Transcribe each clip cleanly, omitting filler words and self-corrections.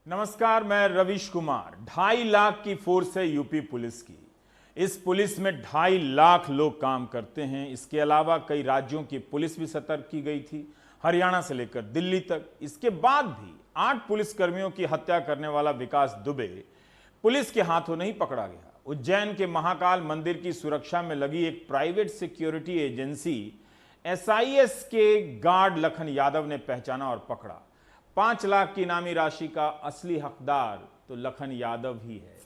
नमस्कार, मैं रविश कुमार। 2.5 लाख की फोर्स है यूपी पुलिस की। इस पुलिस में 2.5 लाख लोग काम करते हैं। इसके अलावा कई राज्यों की पुलिस भी सतर्क की गई थी, हरियाणा से लेकर दिल्ली तक। इसके बाद भी 8 पुलिसकर्मियों की हत्या करने वाला विकास दुबे पुलिस के हाथों नहीं पकड़ा गया। उज्जैन के महाकाल मंदिर की सुरक्षा में लगी एक प्राइवेट सिक्योरिटी एजेंसी SIS के गार्ड लखन यादव ने पहचाना और पकड़ा। 5 लाख की इनामी राशि का असली हकदार तो लखन यादव ही है।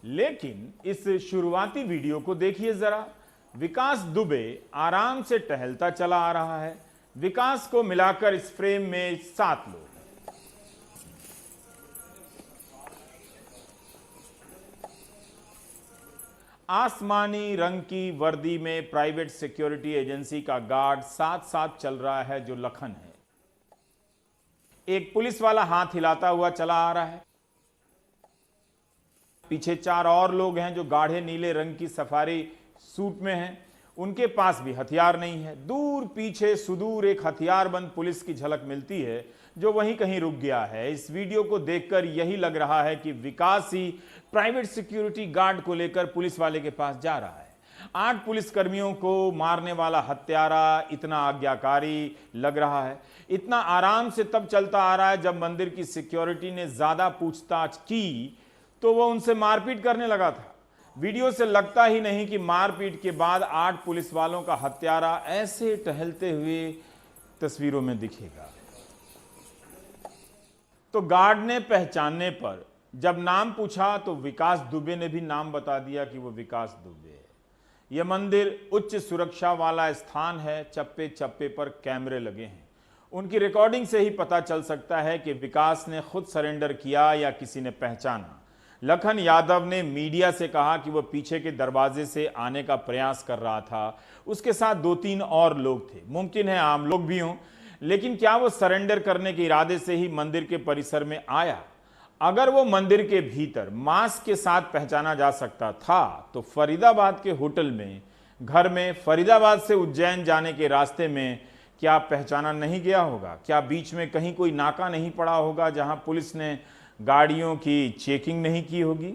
लेकिन इस शुरुआती वीडियो को देखिए जरा। विकास दुबे आराम से टहलता चला आ रहा है। विकास को मिलाकर इस फ्रेम में 7 लोग। आसमानी रंग की वर्दी में प्राइवेट सिक्योरिटी एजेंसी का गार्ड साथ साथ चल रहा है, जो लखन है। एक पुलिस वाला हाथ हिलाता हुआ चला आ रहा है। पीछे 4 और लोग हैं जो गाढ़े नीले रंग की सफारी सूट में हैं। उनके पास भी हथियार नहीं है। दूर पीछे सुदूर एक हथियारबंद पुलिस की झलक मिलती है, जो वहीं कहीं रुक गया है। इस वीडियो को देखकर यही लग रहा है कि विकास ही प्राइवेट सिक्योरिटी गार्ड को लेकर पुलिस वाले के पास जा रहा है। 8 पुलिसकर्मियों को मारने वाला हत्यारा इतना आज्ञाकारी लग रहा है, इतना आराम से तब चलता आ रहा है जब मंदिर की सिक्योरिटी ने ज्यादा पूछताछ की तो वो उनसे मारपीट करने लगा था। वीडियो से लगता ही नहीं कि मारपीट के बाद 8 पुलिस वालों का हत्यारा ऐसे टहलते हुए तस्वीरों में दिखेगा। तो गार्ड ने पहचानने पर जब नाम पूछा तो विकास दुबे ने भी नाम बता दिया कि वो विकास दुबे है। यह मंदिर उच्च सुरक्षा वाला स्थान है। चप्पे चप्पे पर कैमरे लगे हैं। उनकी रिकॉर्डिंग से ही पता चल सकता है कि विकास ने खुद सरेंडर किया या किसी ने पहचाना। लखन यादव ने मीडिया से कहा कि वह पीछे के दरवाजे से आने का प्रयास कर रहा था। उसके साथ 2-3 और लोग थे। मुमकिन है आम लोग भी हों, लेकिन क्या वो सरेंडर करने के इरादे से ही मंदिर के परिसर में आया? अगर वो मंदिर के भीतर मास्क के साथ पहचाना जा सकता था तो फरीदाबाद के होटल में, घर में, फरीदाबाद से उज्जैन जाने के रास्ते में क्या पहचाना नहीं गया होगा? क्या बीच में कहीं कोई नाका नहीं पड़ा होगा जहां पुलिस ने गाड़ियों की चेकिंग नहीं की होगी?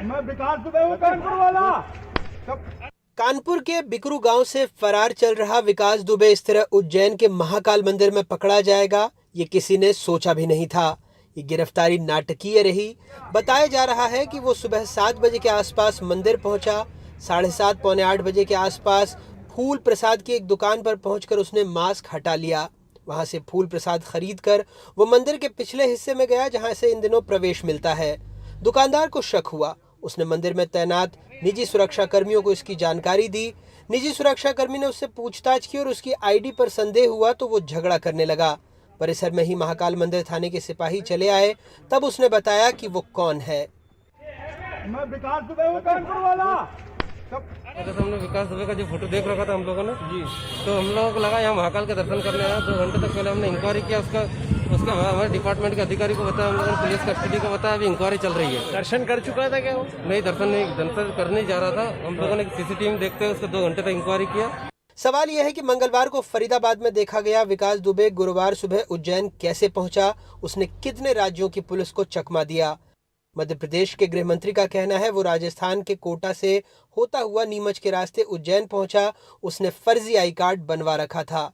मैं विकास दुबे हूं, कानपुर वाला। कानपुर के बिकरू गांव से फरार चल रहा विकास दुबे इस तरह उज्जैन के महाकाल मंदिर में पकड़ा जाएगा, ये किसी ने सोचा भी नहीं था। ये गिरफ्तारी नाटकीय रही। बताया जा रहा है कि वो सुबह 7 बजे के आसपास मंदिर पहुंचा। 7:30 पौने 8 बजे के आसपास फूल प्रसाद की एक दुकान पर पहुंचकर उसने मास्क हटा लिया। वहां से फूल प्रसाद खरीद कर वो मंदिर के पिछले हिस्से में गया, जहां से इन दिनों प्रवेश मिलता है। दुकानदार को शक हुआ। उसने मंदिर में तैनात निजी सुरक्षा कर्मियों को इसकी जानकारी दी। निजी सुरक्षा कर्मी ने उससे पूछताछ की और उसकी ID पर संदेह हुआ तो वो झगड़ा करने लगा। परिसर में ही महाकाल मंदिर थाने के सिपाही चले आए। तब उसने बताया कि वो कौन है। मैं विकास दुबे हूं, कानपुर वाला। जैसे हमने विकास दुबे का जो फोटो देख रखा था हम लोगों ने जी, तो हम लोगों को लगा यहाँ महाकाल के दर्शन करने आया। 2 घंटे तक पहले हमने इंक्वायरी किया। उसका हमारे डिपार्टमेंट के अधिकारी को बताया, हम लोगों ने पुलिस कस्टडी को बताया। अभी इंक्वायरी चल रही है। दर्शन कर चुका था क्या वो? नहीं, दर्शन करने जा रहा था। हम लोगों ने CCTV देखते हुए उसको 2 घंटे तक इंक्वायरी किया। सवाल यह है कि मंगलवार को फरीदाबाद में देखा गया विकास दुबे गुरुवार सुबह उज्जैन कैसे पहुंचा? उसने कितने राज्यों की पुलिस को चकमा दिया? मध्य प्रदेश के गृह मंत्री का कहना है वो राजस्थान के कोटा से होता हुआ नीमच के रास्ते उज्जैन पहुंचा। उसने फर्जी आई कार्ड बनवा रखा था।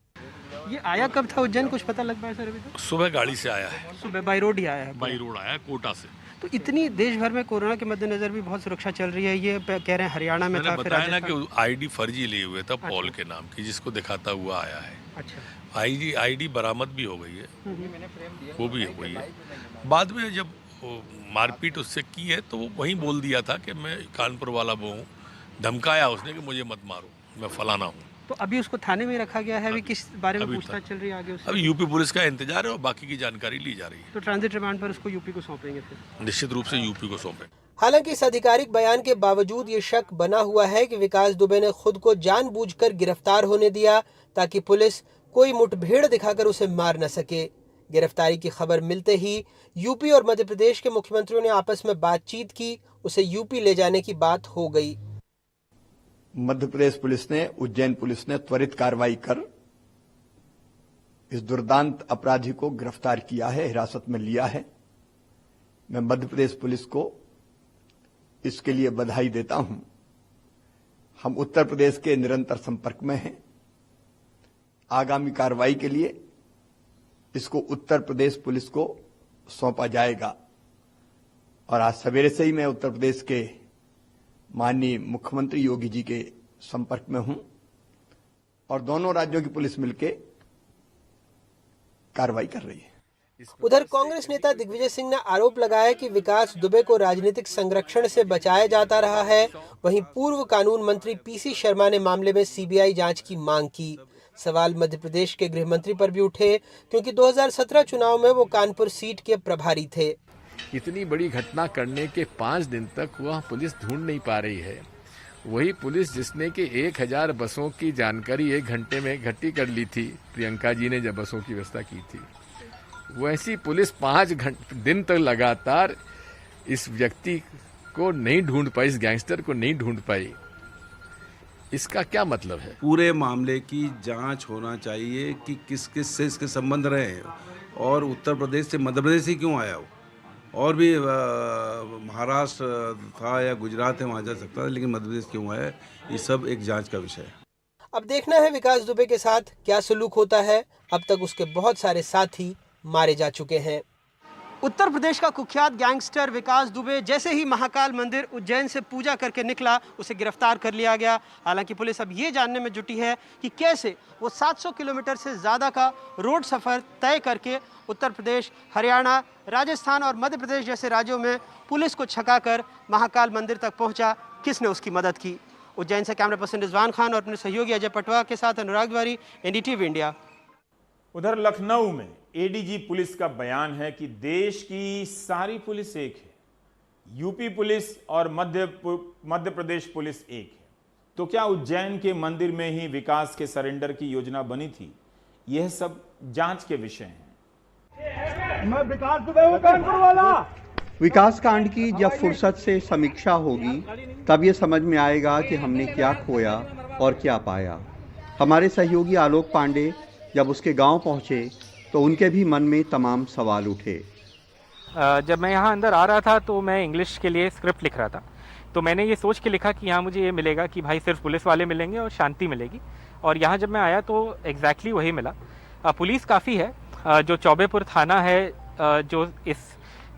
ये आया कब था उज्जैन, कुछ पता लग पाया सर? अभी तक सुबह गाड़ी से आया है। सुबह बाई रोड ही आया है। बाई रोड आया कोटा से। तो इतनी देश भर में कोरोना के मद्देनजर भी बहुत सुरक्षा चल रही है। ये कह रहे हैं हरियाणा में था, फिर बताया ना कि ID फर्जी लिए हुए था पॉल के नाम की, जिसको दिखाता हुआ आया है। अच्छा, ID बरामद भी हो गई है, वो भी हो गई है। बाद में जब मारपीट उससे की है तो वो वहीं बोल दिया था कि मैं कानपुर वाला वो हूँ। धमकाया उसने कि मुझे मत मारो, मैं फलाना हूँ। तो अभी उसको थाने में रखा गया है। अभी किस बारे में पूछताछ चल रही है आगे उससे? अभी यूपी पुलिस का इंतजार है और बाकी की जानकारी ली जा रही है। तो ट्रांजिट रिमांड पर उसको यूपी को सौंपेंगे फिर? निश्चित रूप से यूपी को सौंपे। हालांकि इस आधिकारिक बयान के बावजूद ये शक बना हुआ है कि विकास दुबे ने खुद को जानबूझकर गिरफ्तार होने दिया ताकि पुलिस कोई मुठभेड़ दिखाकर उसे मार न सके। गिरफ्तारी की खबर मिलते ही यूपी और मध्य प्रदेश के मुख्यमंत्रियों ने आपस में बातचीत की। उसे यूपी ले जाने की बात हो गई। मध्य प्रदेश पुलिस ने, उज्जैन पुलिस ने त्वरित कार्रवाई कर इस दुर्दांत अपराधी को गिरफ्तार किया है, हिरासत में लिया है। मैं मध्य प्रदेश पुलिस को इसके लिए बधाई देता हूं। हम उत्तर प्रदेश के निरंतर संपर्क में हैं। आगामी कार्रवाई के लिए इसको उत्तर प्रदेश पुलिस को सौंपा जाएगा और आज सवेरे से ही मैं उत्तर प्रदेश के माननीय मुख्यमंत्री योगी जी के संपर्क में हूं और दोनों राज्यों की पुलिस मिलकर कार्रवाई कर रही है। उधर कांग्रेस नेता दिग्विजय सिंह ने आरोप लगाया कि विकास दुबे को राजनीतिक संरक्षण से बचाया जाता रहा है। वहीं पूर्व कानून मंत्री पीसी शर्मा ने मामले में सीबीआई जांच की मांग की। सवाल मध्य प्रदेश के गृह मंत्री पर भी उठे क्योंकि 2017 चुनाव में वो कानपुर सीट के प्रभारी थे। इतनी बड़ी घटना करने के 5 दिन तक वह पुलिस ढूंढ नहीं पा रही है। वही पुलिस जिसने कि 1000 बसों की जानकारी 1 घंटे में इकट्ठी कर ली थी, प्रियंका जी ने जब बसों की व्यवस्था की थी, वैसी पुलिस 5 दिन तक लगातार इस व्यक्ति को नहीं ढूंढ पाई, इस गैंगस्टर को नहीं ढूंढ पाई। इसका क्या मतलब है? पूरे मामले की जांच होना चाहिए कि किस किस से इसके संबंध रहे हैं और उत्तर प्रदेश से मध्य प्रदेश ही क्यों आया हो। और भी महाराष्ट्र था या गुजरात है, वहाँ जा सकता था, लेकिन मध्य प्रदेश क्यों आया, ये सब एक जांच का विषय है। अब देखना है विकास दुबे के साथ क्या सलूक होता है। अब तक उसके बहुत सारे साथी मारे जा चुके हैं। उत्तर प्रदेश का कुख्यात गैंगस्टर विकास दुबे जैसे ही महाकाल मंदिर उज्जैन से पूजा करके निकला, उसे गिरफ्तार कर लिया गया। हालांकि पुलिस अब ये जानने में जुटी है कि कैसे वो 700 किलोमीटर से ज़्यादा का रोड सफ़र तय करके उत्तर प्रदेश, हरियाणा, राजस्थान और मध्य प्रदेश जैसे राज्यों में पुलिस को छकाकर महाकाल मंदिर तक पहुंचा। किसने उसकी मदद की? उज्जैन से कैमरा पर्सन रिजवान खान और अपने सहयोगी अजय पटवा के साथ अनुराग तिवारी, एनडीटीवी इंडिया। उधर लखनऊ में एडीजी पुलिस का बयान है कि देश की सारी पुलिस एक है, यूपी पुलिस और मध्य प्रदेश पुलिस एक है। तो क्या उज्जैन के मंदिर में ही विकास के सरेंडर की योजना बनी थी? यह सब जांच के विषय हैं। मैं विकास दुबे हूं, कानपुर वाला। विकास कांड की जब फुर्सत से समीक्षा होगी तब ये समझ में आएगा कि हमने क्या खोया और क्या पाया। हमारे सहयोगी आलोक पांडे जब उसके गांव पहुंचे तो उनके भी मन में तमाम सवाल उठे। जब मैं यहाँ अंदर आ रहा था तो मैं इंग्लिश के लिए स्क्रिप्ट लिख रहा था, तो मैंने ये सोच के लिखा कि यहाँ मुझे ये मिलेगा कि भाई सिर्फ पुलिस वाले मिलेंगे और शांति मिलेगी। और यहाँ जब मैं आया तो एग्जैक्टली वही मिला। पुलिस काफ़ी है। जो चौबेपुर थाना है, जो इस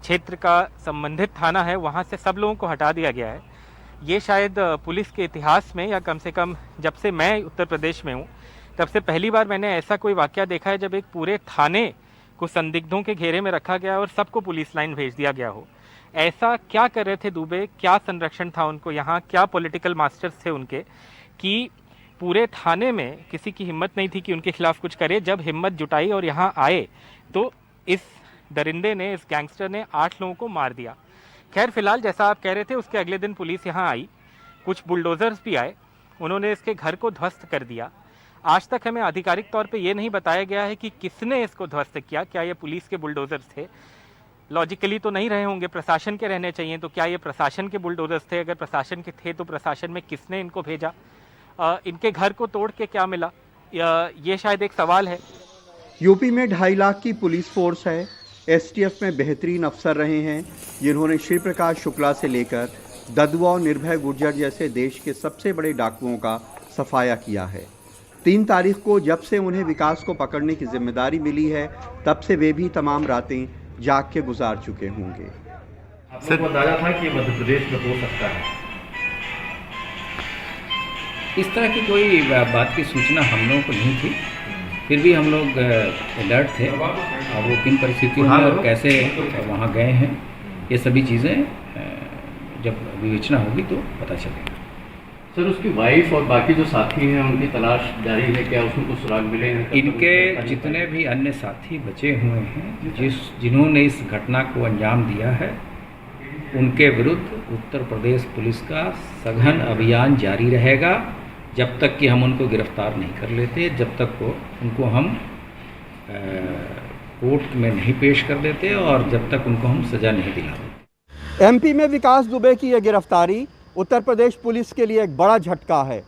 क्षेत्र का संबंधित थाना है, वहाँ से सब लोगों को हटा दिया गया है। ये शायद पुलिस के इतिहास में, या कम से कम जब से मैं उत्तर प्रदेश में हूँ तब से पहली बार मैंने ऐसा कोई वाकया देखा है जब एक पूरे थाने को संदिग्धों के घेरे में रखा गया और सबको पुलिस लाइन भेज दिया गया हो। ऐसा क्या कर रहे थे दुबे? क्या संरक्षण था उनको यहाँ? क्या पॉलिटिकल मास्टर्स थे उनके कि पूरे थाने में किसी की हिम्मत नहीं थी कि उनके खिलाफ कुछ करे? जब हिम्मत जुटाई और यहाँ आए तो इस दरिंदे ने, इस गैंगस्टर ने 8 लोगों को मार दिया। खैर फिलहाल जैसा आप कह रहे थे, उसके अगले दिन पुलिस यहाँ आई, कुछ बुलडोजर्स भी आए, उन्होंने इसके घर को ध्वस्त कर दिया। आज तक हमें आधिकारिक तौर पे ये नहीं बताया गया है कि किसने इसको ध्वस्त किया। क्या ये पुलिस के बुलडोजर्स थे? लॉजिकली तो नहीं रहे होंगे, प्रशासन के रहने चाहिए। तो क्या ये प्रशासन के बुलडोजर्स थे? अगर प्रशासन के थे तो प्रशासन में किसने इनको भेजा? इनके घर को तोड़ के क्या मिला? ये शायद एक सवाल है। यूपी में 2.5 लाख की पुलिस फोर्स है। एसटीएफ में बेहतरीन अफसर रहे हैं जिन्होंने श्री प्रकाश शुक्ला से लेकर ददुआ और निर्भय गुर्जर जैसे देश के सबसे बड़े डाकुओं का सफाया किया है। 3 तारीख को जब से उन्हें विकास को पकड़ने की जिम्मेदारी मिली है तब से वे भी तमाम रातें जाग के गुजार चुके होंगे। सर बताया था कि मध्य प्रदेश में हो सकता है, इस तरह की कोई बात की सूचना हम लोगों को नहीं थी। फिर भी हम लोग अलर्ट थे। अब वो किन परिस्थितियों में और कैसे वहाँ गए हैं, ये सभी चीज़ें जब विवेचना होगी तो पता चलेगा। सर उसकी वाइफ और बाकी जो साथी हैं उनकी तलाश जारी है, क्या उसमें कुछ सुराग मिले हैं? इनके जितने भी अन्य साथी बचे हुए हैं जिन्होंने इस घटना को अंजाम दिया है, उनके विरुद्ध उत्तर प्रदेश पुलिस का सघन अभियान जारी रहेगा जब तक कि हम उनको गिरफ्तार नहीं कर लेते, जब तक को उनको हम कोर्ट में नहीं पेश कर देते और जब तक उनको हम सज़ा नहीं दिलाते। एमपी में विकास दुबे की यह गिरफ्तारी उत्तर प्रदेश पुलिस के लिए एक बड़ा झटका है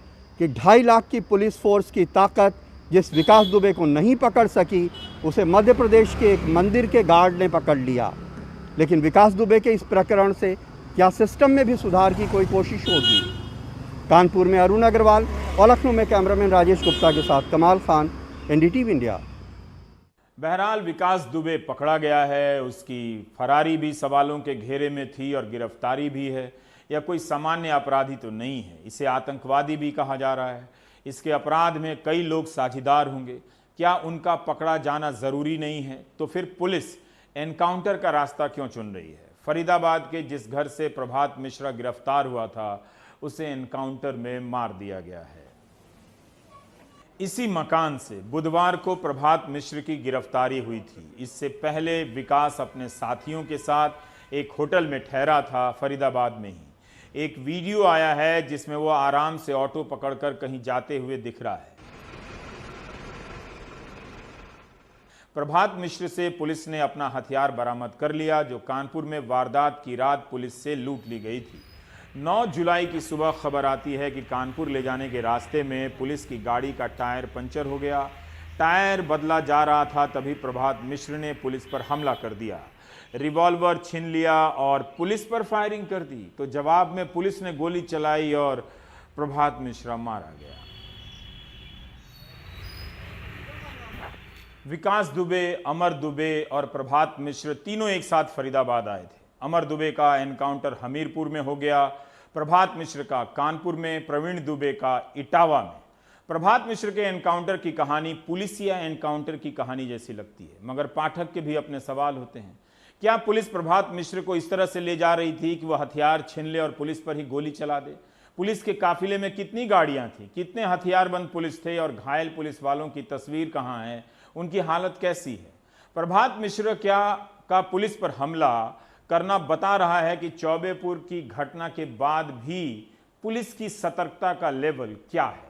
कि 2.5 लाख की पुलिस फोर्स की ताकत जिस विकास दुबे को नहीं पकड़ सकी उसे मध्य प्रदेश के एक मंदिर के गार्ड ने पकड़ लिया। लेकिन विकास दुबे के इस प्रकरण से क्या सिस्टम में भी सुधार की कोई कोशिश होगी? कानपुर में अरुण अग्रवाल और लखनऊ में कैमरामैन राजेश गुप्ता के साथ कमाल खान, एनडीटीवी इंडिया। बहरहाल विकास दुबे पकड़ा गया है, उसकी फरारी भी सवालों के घेरे में थी और गिरफ्तारी भी है। यह कोई सामान्य अपराधी तो नहीं है, इसे आतंकवादी भी कहा जा रहा है। इसके अपराध में कई लोग साझेदार होंगे। क्या उनका पकड़ा जाना ज़रूरी नहीं है? तो फिर पुलिस एनकाउंटर का रास्ता क्यों चुन रही है? फरीदाबाद के जिस घर से प्रभात मिश्रा गिरफ्तार हुआ था उसे एनकाउंटर में मार दिया गया है। इसी मकान से बुधवार को प्रभात मिश्र की गिरफ्तारी हुई थी। इससे पहले विकास अपने साथियों के साथ एक होटल में ठहरा था फरीदाबाद में ही। एक वीडियो आया है जिसमें वो आराम से ऑटो पकड़कर कहीं जाते हुए दिख रहा है। प्रभात मिश्र से पुलिस ने अपना हथियार बरामद कर लिया, जो कानपुर में वारदात की रात पुलिस से लूट ली गई थी। 9 जुलाई की सुबह खबर आती है कि कानपुर ले जाने के रास्ते में पुलिस की गाड़ी का टायर पंचर हो गया। टायर बदला जा रहा था, तभी प्रभात मिश्र ने पुलिस पर हमला कर दिया, रिवॉल्वर छीन लिया और पुलिस पर फायरिंग कर दी। तो जवाब में पुलिस ने गोली चलाई और प्रभात मिश्रा मारा गया। विकास दुबे, अमर दुबे और प्रभात मिश्र तीनों एक साथ फरीदाबाद आए थे। अमर दुबे का एनकाउंटर हमीरपुर में हो गया, प्रभात मिश्र का कानपुर में, प्रवीण दुबे का इटावा में। प्रभात मिश्र के एनकाउंटर की कहानी पुलिसिया एनकाउंटर की कहानी जैसी लगती है, मगर पाठक के भी अपने सवाल होते हैं। क्या पुलिस प्रभात मिश्र को इस तरह से ले जा रही थी कि वह हथियार छीन ले और पुलिस पर ही गोली चला दे? पुलिस के काफिले में कितनी गाड़ियां थी, कितने हथियारबंद पुलिस थे और घायल पुलिस वालों की तस्वीर कहां है, उनकी हालत कैसी है? प्रभात मिश्र का पुलिस पर हमला करना बता रहा है कि चौबेपुर की घटना के बाद भी पुलिस की सतर्कता का लेवल क्या है।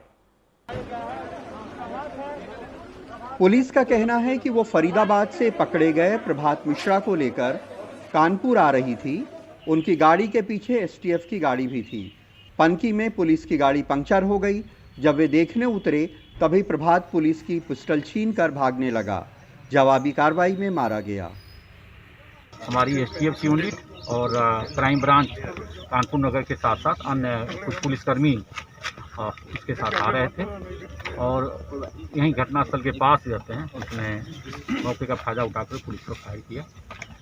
पुलिस का कहना है कि वो फरीदाबाद से पकड़े गए प्रभात मिश्रा को लेकर कानपुर आ रही थी। उनकी गाड़ी के पीछे एसटीएफ की गाड़ी भी थी। पनकी में पुलिस की गाड़ी पंक्चर हो गई। जब वे देखने उतरे तभी प्रभात पुलिस की पिस्टल छीन कर भागने लगा। जवाबी कार्रवाई में मारा गया। हमारी एसटीएफ यूनिट और क्राइम ब्रांच कानपुर नगर के साथ साथ अन्य कुछ पुलिसकर्मी इसके साथ आ रहे थे और यहीं घटनास्थल के पास रहते हैं। उसने मौके का फायदा उठाकर पुलिस पर फायर किया।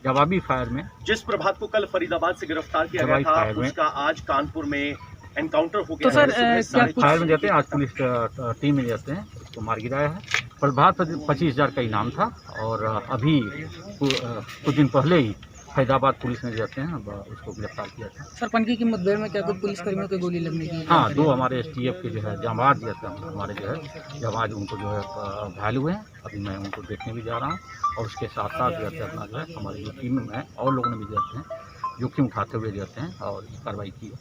जवाबी फायर में जिस प्रभात को कल फरीदाबाद से गिरफ्तार किया गया था उसका आज कानपुर में एनकाउंटर हो गया। तो सर फायर में जाते हैं, आज पुलिस टीम में जाते हैं, उसको मार गिराया है। प्रभात पर 25,000 का इनाम था और अभी कुछ दिन पहले ही फरीदाबाद पुलिस ने जाते हैं उसको गिरफ्तार किया था। सर पनकी की मुठभेड़ में क्या कुछ पुलिसकर्मियों को गोली लगने की? हाँ, 2 हमारे एसटीएफ के जो है जांबाज हमारे जो है जांबाज उनको जो है घायल हुए हैं। अभी मैं उनको देखने भी जा रहा हूँ और उसके साथ साथ जो है अपना जो है हमारी जो टीम में और लोगों ने भी जाते हैं जोखिम उठाते हुए जाते हैं और कार्रवाई की है।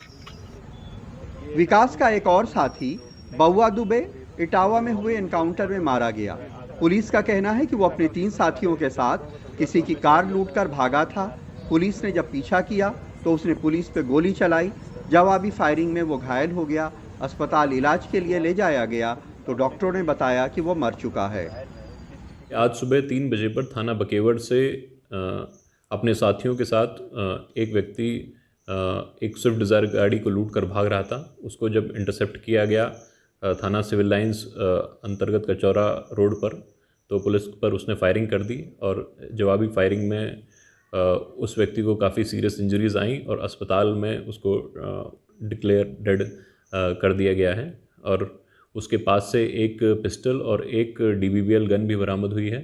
विकास का एक और साथी बउआ दुबे इटावा में हुए एनकाउंटर में मारा गया। पुलिस का कहना है कि वो अपने 3 साथियों के साथ किसी की कार लूटकर भागा था। पुलिस ने जब पीछा किया तो उसने पुलिस पे गोली चलाई। जवाबी फायरिंग में वो घायल हो गया। अस्पताल इलाज के लिए ले जाया गया तो डॉक्टरों ने बताया कि वो मर चुका है। आज सुबह 3 बजे पर थाना बकेवड़ से अपने साथियों के साथ एक व्यक्ति एक स्विफ्ट डिज़ायर गाड़ी को लूट कर भाग रहा था। उसको जब इंटरसेप्ट किया गया थाना सिविल लाइंस अंतर्गत कचौरा रोड पर, तो पुलिस पर उसने फायरिंग कर दी और जवाबी फायरिंग में उस व्यक्ति को काफ़ी सीरियस इंजरीज आई और अस्पताल में उसको डिक्लेयर डेड कर दिया गया है। और उसके पास से एक पिस्टल और एक DBBL गन भी बरामद हुई है।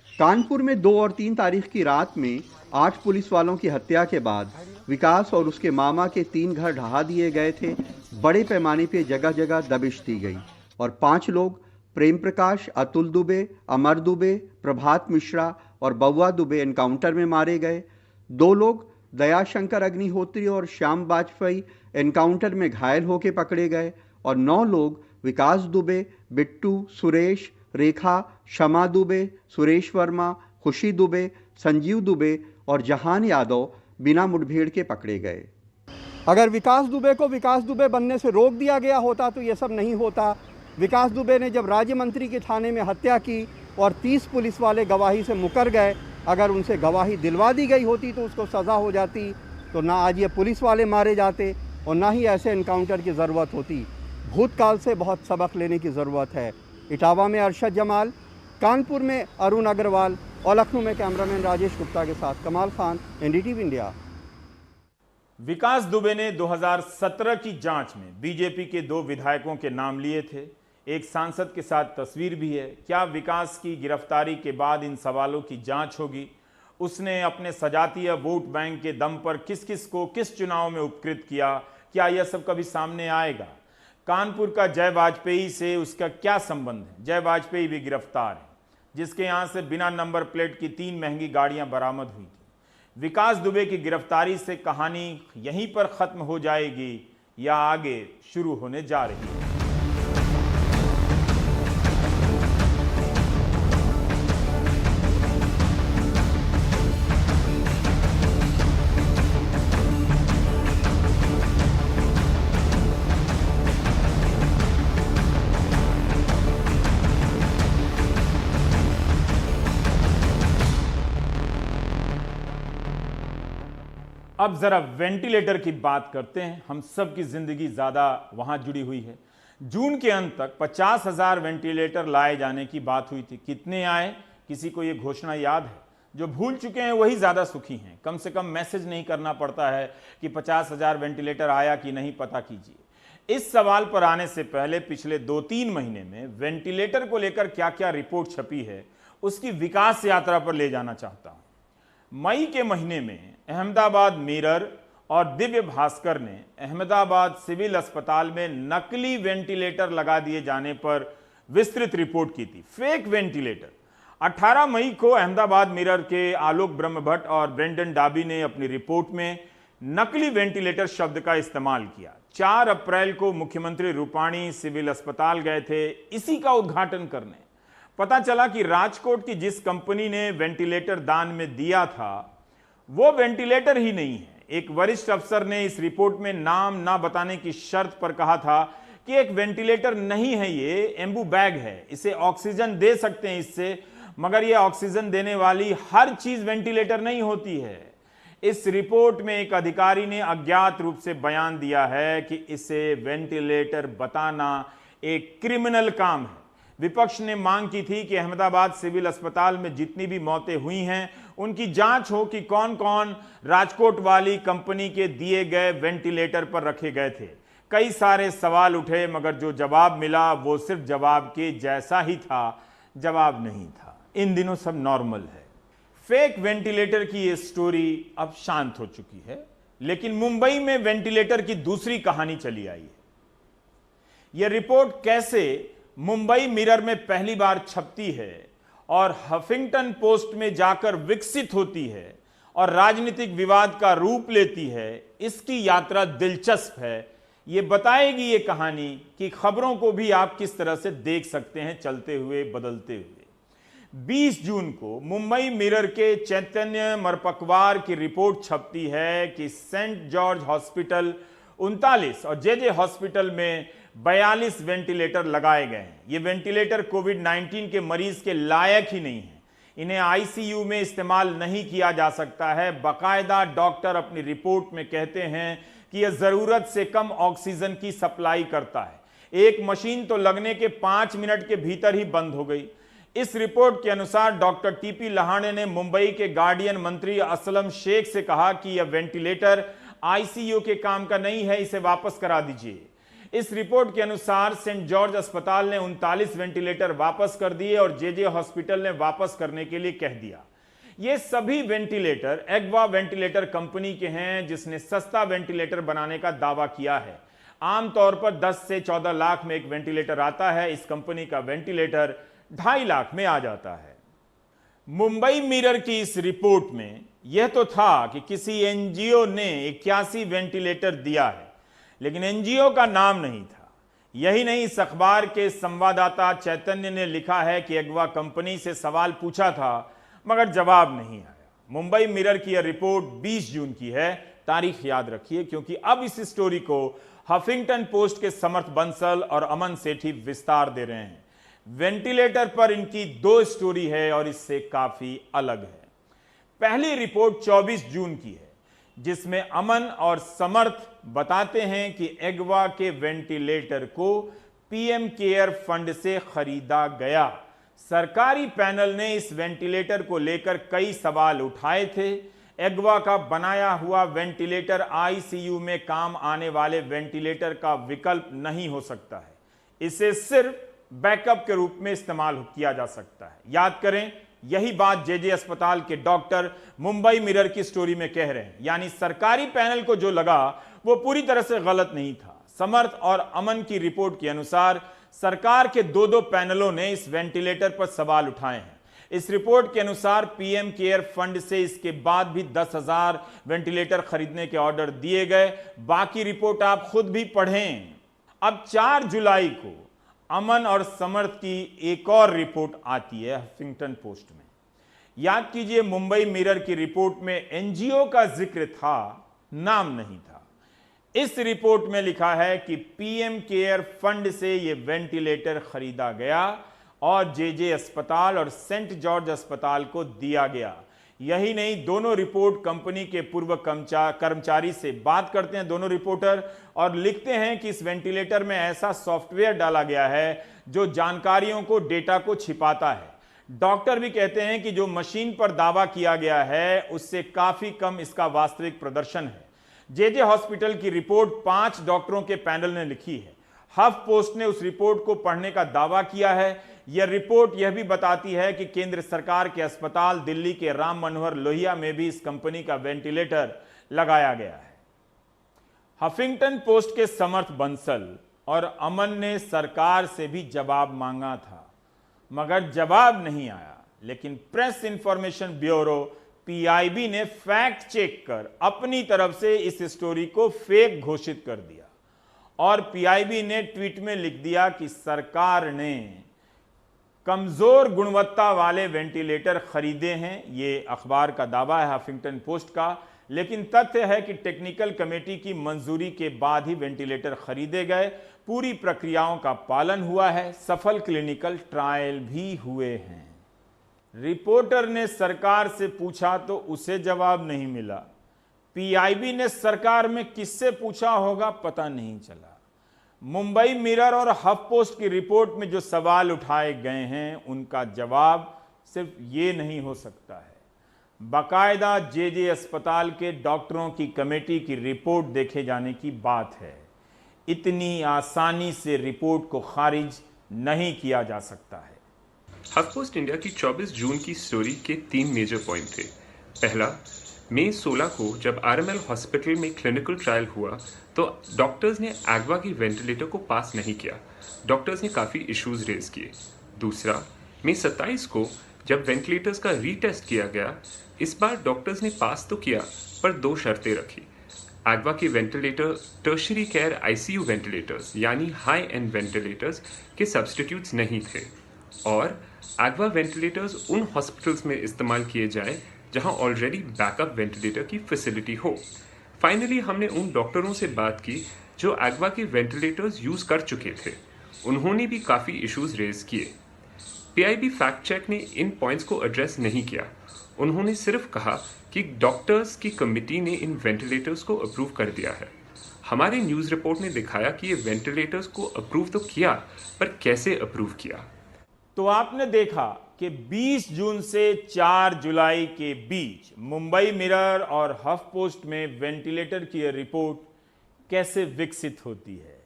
कानपुर में 2 और 3 तारीख की रात में 8 पुलिस वालों की हत्या के बाद विकास और उसके मामा के 3 घर ढहा दिए गए थे। बड़े पैमाने पे जगह जगह दबिश दी गई और 5 लोग प्रेम प्रकाश, अतुल दुबे, अमर दुबे, प्रभात मिश्रा और बउआ दुबे एनकाउंटर में मारे गए। 2 लोग दयाशंकर अग्निहोत्री और श्याम वाजपेयी एनकाउंटर में घायल होकर पकड़े गए और 9 लोग विकास दुबे, बिट्टू, सुरेश, रेखा, शमा दुबे, सुरेश वर्मा, खुशी दुबे, संजीव दुबे और जहान यादव बिना मुठभेड़ के पकड़े गए। अगर विकास दुबे को विकास दुबे बनने से रोक दिया गया होता तो ये सब नहीं होता। विकास दुबे ने जब राज्य मंत्री के थाने में हत्या की और 30 पुलिस वाले गवाही से मुकर गए, अगर उनसे गवाही दिलवा दी गई होती तो उसको सज़ा हो जाती, तो ना आज ये पुलिस वाले मारे जाते और ना ही ऐसे एनकाउंटर की ज़रूरत होती। भूतकाल से बहुत सबक लेने की ज़रूरत है। इटावा में अरशद जमाल, कानपुर में अरुण अग्रवाल और लखनऊ में कैमरामैन राजेश गुप्ता के साथ कमाल खान, एनडीटीवी इंडिया। विकास दुबे ने 2017 की जांच में बीजेपी के 2 विधायकों के नाम लिए थे। एक सांसद के साथ तस्वीर भी है। क्या विकास की गिरफ्तारी के बाद इन सवालों की जांच होगी? उसने अपने सजातीय वोट बैंक के दम पर किस किस को किस चुनाव में उपकृत किया? क्या यह सब कभी सामने आएगा? कानपुर का जय वाजपेयी से उसका क्या संबंध है? जय वाजपेयी भी गिरफ्तार है, जिसके यहां से बिना नंबर प्लेट की 3 महंगी गाड़ियां बरामद हुई थी। विकास दुबे की गिरफ्तारी से कहानी यहीं पर खत्म हो जाएगी या आगे शुरू होने जा रही है? अब जरा वेंटिलेटर की बात करते हैं। हम सब की जिंदगी ज्यादा वहां जुड़ी हुई है। जून के अंत तक 50,000 वेंटिलेटर लाए जाने की बात हुई थी। कितने आए, किसी को यह घोषणा याद है? जो भूल चुके हैं वही ज्यादा सुखी हैं। कम से कम मैसेज नहीं करना पड़ता है कि 50,000 वेंटिलेटर आया कि नहीं, पता कीजिए। इस सवाल पर आने से पहले पिछले 2-3 महीने में वेंटिलेटर को लेकर क्या क्या रिपोर्ट छपी है, उसकी विकास यात्रा पर ले जाना चाहता हूं। मई के महीने में अहमदाबाद मिरर और दिव्य भास्कर ने अहमदाबाद सिविल अस्पताल में नकली वेंटिलेटर लगा दिए जाने पर विस्तृत रिपोर्ट की थी। Fake ventilator. 18 मई को अहमदाबाद मिरर के आलोक ब्रह्मभट्ट और ब्रेंडन डाबी ने अपनी रिपोर्ट में नकली वेंटिलेटर शब्द का इस्तेमाल किया। 4 अप्रैल को मुख्यमंत्री रूपाणी सिविल अस्पताल गए थे इसी का उद्घाटन करने। पता चला कि राजकोट की जिस कंपनी ने वेंटिलेटर दान में दिया था वो वेंटिलेटर ही नहीं है। एक वरिष्ठ अफसर ने इस रिपोर्ट में नाम ना बताने की शर्त पर कहा था कि एक वेंटिलेटर नहीं है, ये एम्बू बैग है, इसे ऑक्सीजन दे सकते हैं इससे, मगर ये ऑक्सीजन देने वाली हर चीज वेंटिलेटर नहीं होती है। इस रिपोर्ट में एक अधिकारी ने अज्ञात रूप से बयान दिया है कि इसे वेंटिलेटर बताना एक क्रिमिनल काम है। विपक्ष ने मांग की थी कि अहमदाबाद सिविल अस्पताल में जितनी भी मौतें हुई हैं उनकी जांच हो कि कौन कौन राजकोट वाली कंपनी के दिए गए वेंटिलेटर पर रखे गए थे। कई सारे सवाल उठे मगर जो जवाब मिला वो सिर्फ जवाब के जैसा ही था, जवाब नहीं था। इन दिनों सब नॉर्मल है। फेक वेंटिलेटर की ये स्टोरी अब शांत हो चुकी है, लेकिन मुंबई में वेंटिलेटर की दूसरी कहानी चली आई है। यह रिपोर्ट कैसे मुंबई मिरर में पहली बार छपती है और हफिंगटन पोस्ट में जाकर विकसित होती है और राजनीतिक विवाद का रूप लेती है, इसकी यात्रा दिलचस्प है। यह बताएगी ये कहानी कि खबरों को भी आप किस तरह से देख सकते हैं चलते हुए, बदलते हुए। 20 जून को मुंबई मिरर के चैतन्य मरपकवार की रिपोर्ट छपती है कि सेंट जॉर्ज हॉस्पिटल 39 और जेजे हॉस्पिटल में 42 वेंटिलेटर लगाए गए हैं। ये वेंटिलेटर कोविड-19 के मरीज के लायक ही नहीं है। इन्हें आईसीयू में इस्तेमाल नहीं किया जा सकता है। बाकायदा डॉक्टर अपनी रिपोर्ट में कहते हैं कि यह जरूरत से कम ऑक्सीजन की सप्लाई करता है। एक मशीन तो लगने के 5 मिनट के भीतर ही बंद हो गई। इस रिपोर्ट के अनुसार डॉक्टर टीपी लहाने ने मुंबई के गार्डियन मंत्री असलम शेख से कहा कि यह वेंटिलेटर आईसीयू के काम का नहीं है, इसे वापस करा दीजिए। इस रिपोर्ट के अनुसार सेंट जॉर्ज अस्पताल ने 39 वेंटिलेटर वापस कर दिए और जेजे हॉस्पिटल ने वापस करने के लिए कह दिया। ये सभी वेंटिलेटर एग्वा वेंटिलेटर कंपनी के हैं, जिसने सस्ता वेंटिलेटर बनाने का दावा किया है। आमतौर पर 10 से 14 लाख में एक वेंटिलेटर आता है। इस कंपनी का वेंटिलेटर 2.5 लाख में आ जाता है। मुंबई मिरर की इस रिपोर्ट में यह तो था कि किसी एनजीओ ने 81 वेंटिलेटर दिया है, लेकिन एनजीओ का नाम नहीं था। यही नहीं, इस अखबार के संवाददाता चैतन्य ने लिखा है कि एग्वा कंपनी से सवाल पूछा था मगर जवाब नहीं आया। मुंबई मिरर की यह रिपोर्ट 20 जून की है। तारीख याद रखिए, क्योंकि अब इस स्टोरी को हफिंगटन पोस्ट के समर्थ बंसल और अमन सेठी विस्तार दे रहे हैं। वेंटिलेटर पर इनकी दो स्टोरी है और इससे काफी अलग है। पहली रिपोर्ट 24 जून की है, जिसमें अमन और समर्थ बताते हैं कि एगवा के वेंटिलेटर को पीएम केयर फंड से खरीदा गया। सरकारी पैनल ने इस वेंटिलेटर को लेकर कई सवाल उठाए थे। एगवा का बनाया हुआ वेंटिलेटर आईसीयू में काम आने वाले वेंटिलेटर का विकल्प नहीं हो सकता है। इसे सिर्फ बैकअप के रूप में इस्तेमाल किया जा सकता है। याद करें, यही बात जेजे अस्पताल के डॉक्टर मुंबई मिरर की स्टोरी में कह रहे हैं। यानी सरकारी पैनल को जो लगा वो पूरी तरह से गलत नहीं था। समर्थ और अमन की रिपोर्ट के अनुसार सरकार के दो पैनलों ने इस वेंटिलेटर पर सवाल उठाए हैं। इस रिपोर्ट के अनुसार पीएम केयर फंड से इसके बाद भी 10,000 वेंटिलेटर खरीदने के ऑर्डर दिए गए। बाकी रिपोर्ट आप खुद भी पढ़ें। अब 4 जुलाई को अमन और समर्थ की एक और रिपोर्ट आती है हफिंगटन पोस्ट में। याद कीजिए, मुंबई मिरर की रिपोर्ट में एनजीओ का जिक्र था, नाम नहीं था। इस रिपोर्ट में लिखा है कि पीएम केयर फंड से यह वेंटिलेटर खरीदा गया और जेजे अस्पताल और सेंट जॉर्ज अस्पताल को दिया गया। यही नहीं, दोनों रिपोर्ट कंपनी के पूर्व कर्मचारी से बात करते हैं दोनों रिपोर्टर, और लिखते हैं कि इस वेंटिलेटर में ऐसा सॉफ्टवेयर डाला गया है जो जानकारियों को, डेटा को छिपाता है। डॉक्टर भी कहते हैं कि जो मशीन पर दावा किया गया है उससे काफी कम इसका वास्तविक प्रदर्शन है। जेजे हॉस्पिटल की रिपोर्ट 5 डॉक्टरों के पैनल ने लिखी है। हफ पोस्ट ने उस रिपोर्ट को पढ़ने का दावा किया है। यह रिपोर्ट यह भी बताती है कि केंद्र सरकार के अस्पताल दिल्ली के राम मनोहर लोहिया में भी इस कंपनी का वेंटिलेटर लगाया गया है। हफिंगटन पोस्ट के समर्थ बंसल और अमन ने सरकार से भी जवाब मांगा था, मगर जवाब नहीं आया। लेकिन प्रेस इंफॉर्मेशन ब्यूरो पीआईबी ने फैक्ट चेक कर अपनी तरफ से इस स्टोरी को फेक घोषित कर दिया और पीआईबी ने ट्वीट में लिख दिया कि सरकार ने कमजोर गुणवत्ता वाले वेंटिलेटर खरीदे हैं। ये अखबार का दावा है हफिंगटन पोस्ट का, लेकिन तथ्य है कि टेक्निकल कमेटी की मंजूरी के बाद ही वेंटिलेटर खरीदे गए। पूरी प्रक्रियाओं का पालन हुआ है, सफल क्लिनिकल ट्रायल भी हुए हैं। रिपोर्टर ने सरकार से पूछा तो उसे जवाब नहीं मिला। पीआईबी ने सरकार में किससे पूछा होगा पता नहीं चला। मुंबई मिरर और हफ पोस्ट की रिपोर्ट में जो सवाल उठाए गए हैं उनका जवाब सिर्फ ये नहीं हो सकता है। बाकायदा जेजे अस्पताल के डॉक्टरों की कमेटी की रिपोर्ट देखे जाने की बात है। इतनी आसानी से रिपोर्ट को खारिज नहीं किया जा सकता है। हफपोस्ट इंडिया की 24 जून की स्टोरी के 3 मेजर पॉइंट थे। पहला, मई 16 को जब आरएमएल हॉस्पिटल में क्लिनिकल ट्रायल हुआ तो डॉक्टर्स ने एगवा की वेंटिलेटर को पास नहीं किया। डॉक्टर्स ने काफ़ी इश्यूज रेज किए। दूसरा, मई 27 को जब वेंटिलेटर्स का रीटेस्ट किया गया, इस बार डॉक्टर्स ने पास तो किया पर 2 शर्तें रखी। एगवा के ventilator tertiary care ICU ventilators यानी हाई एंड वेंटिलेटर्स के सब्सटीट्यूट्स नहीं थे और एगवा वेंटिलेटर्स उन हॉस्पिटल्स में इस्तेमाल किए जाए जहां ऑलरेडी बैकअप वेंटिलेटर की फैसिलिटी हो। फाइनली हमने उन डॉक्टरों से बात की जो एगवा के वेंटिलेटर्स यूज़ कर चुके थे। उन्होंने भी काफ़ी इश्यूज रेज किए। पीआईबी फैक्ट चेक ने इन पॉइंट्स को एड्रेस नहीं किया। उन्होंने सिर्फ कहा कि डॉक्टर्स की कमिटी ने इन वेंटिलेटर्स को अप्रूव कर दिया है। हमारे न्यूज़ रिपोर्ट ने दिखाया कि ये वेंटिलेटर्स को अप्रूव तो किया, पर कैसे अप्रूव किया। तो आपने देखा कि 20 जून से 4 जुलाई के बीच मुंबई मिरर और हफ पोस्ट में वेंटिलेटर की रिपोर्ट कैसे विकसित होती है।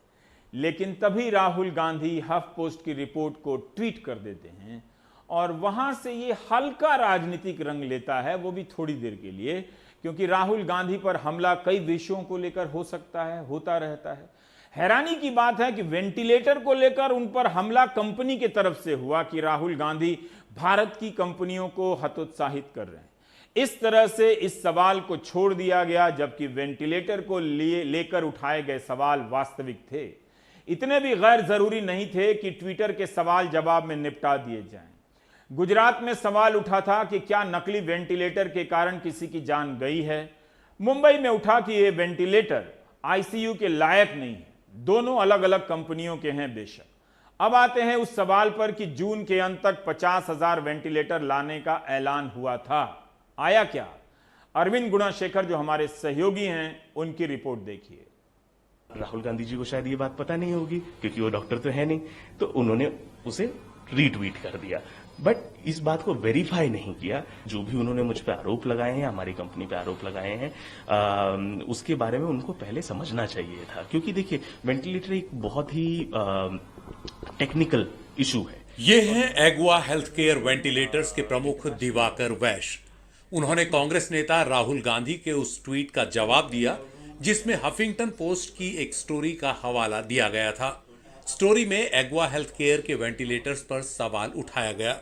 लेकिन तभी राहुल गांधी हफ पोस्ट की रिपोर्ट को ट्वीट कर देते हैं और वहां से ये हल्का राजनीतिक रंग लेता है, वो भी थोड़ी देर के लिए, क्योंकि राहुल गांधी पर हमला कई विषयों को लेकर हो सकता है, होता रहता है। हैरानी की बात है कि वेंटिलेटर को लेकर उन पर हमला कंपनी की तरफ से हुआ कि राहुल गांधी भारत की कंपनियों को हतोत्साहित कर रहे हैं। इस तरह से इस सवाल को छोड़ दिया गया, जबकि वेंटिलेटर को लेकर उठाए गए सवाल वास्तविक थे। इतने भी गैर जरूरी नहीं थे कि ट्विटर के सवाल जवाब में निपटा दिए जाएं। गुजरात में सवाल उठा था कि क्या नकली वेंटिलेटर के कारण किसी की जान गई है। मुंबई में उठा कि यह वेंटिलेटर आईसीयू के लायक नहीं है। दोनों अलग अलग कंपनियों के हैं बेशक। अब आते हैं उस सवाल पर कि जून के अंत तक 50,000 वेंटिलेटर लाने का ऐलान हुआ था, आया क्या? अरविंद गुणाशेखर जो हमारे सहयोगी हैं, उनकी रिपोर्ट देखिए। राहुल गांधी जी को शायद ये बात पता नहीं होगी क्योंकि वो डॉक्टर तो है नहीं, तो उन्होंने उसे रीट्वीट कर दिया, बट इस बात को वेरीफाई नहीं किया। जो भी उन्होंने मुझ पे आरोप लगाए हैं, हमारी कंपनी पे आरोप लगाए हैं, उसके बारे में उनको पहले समझना चाहिए था, क्योंकि देखिए वेंटिलेटर एक बहुत ही टेक्निकल इशू है। ये हैं एग्वा हेल्थ केयर वेंटिलेटर्स के प्रमुख दिवाकर वैश्य। उन्होंने कांग्रेस नेता राहुल गांधी के उस ट्वीट का जवाब दिया जिसमें हफिंगटन पोस्ट की एक स्टोरी का हवाला दिया गया था। स्टोरी में एग्वा हेल्थ केयर के वेंटिलेटर्स पर सवाल उठाया गया।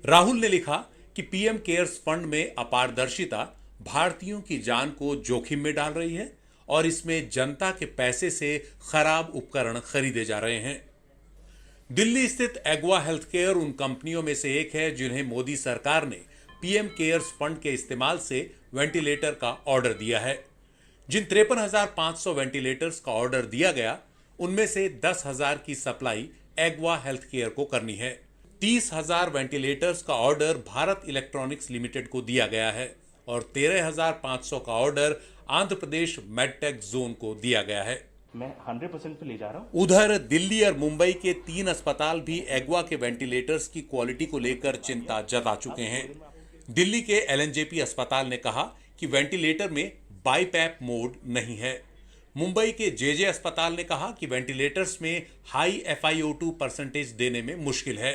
राहुल ने लिखा कि पीएम केयर्स फंड में अपारदर्शिता भारतीयों की जान को जोखिम में डाल रही है और इसमें जनता के पैसे से खराब उपकरण खरीदे जा रहे हैं। दिल्ली स्थित एग्वा हेल्थ केयर उन कंपनियों में से एक है जिन्हें मोदी सरकार ने पीएम केयर्स फंड के इस्तेमाल से वेंटिलेटर का ऑर्डर दिया है। जिन 53,500 वेंटिलेटर्स का ऑर्डर दिया गया, उनमें से 10,000 की सप्लाई एग्वा हेल्थ केयर को करनी है। 30,000 वेंटिलेटर्स का ऑर्डर भारत इलेक्ट्रॉनिक्स लिमिटेड को दिया गया है और 13,500 का order Andhra Pradesh medtech zone को दिया गया है। मैं 100% पे ले जा रहा हूं। उधर दिल्ली और मुंबई के 3 अस्पताल भी एग्वा के वेंटिलेटर्स की क्वालिटी को लेकर चिंता जता चुके हैं। दिल्ली के एलएनजेपी अस्पताल ने कहा कि वेंटिलेटर में बाईपैप मोड नहीं है। मुंबई के जेजे अस्पताल ने कहा कि वेंटिलेटर्स में हाई FiO2 परसेंटेज देने में मुश्किल है।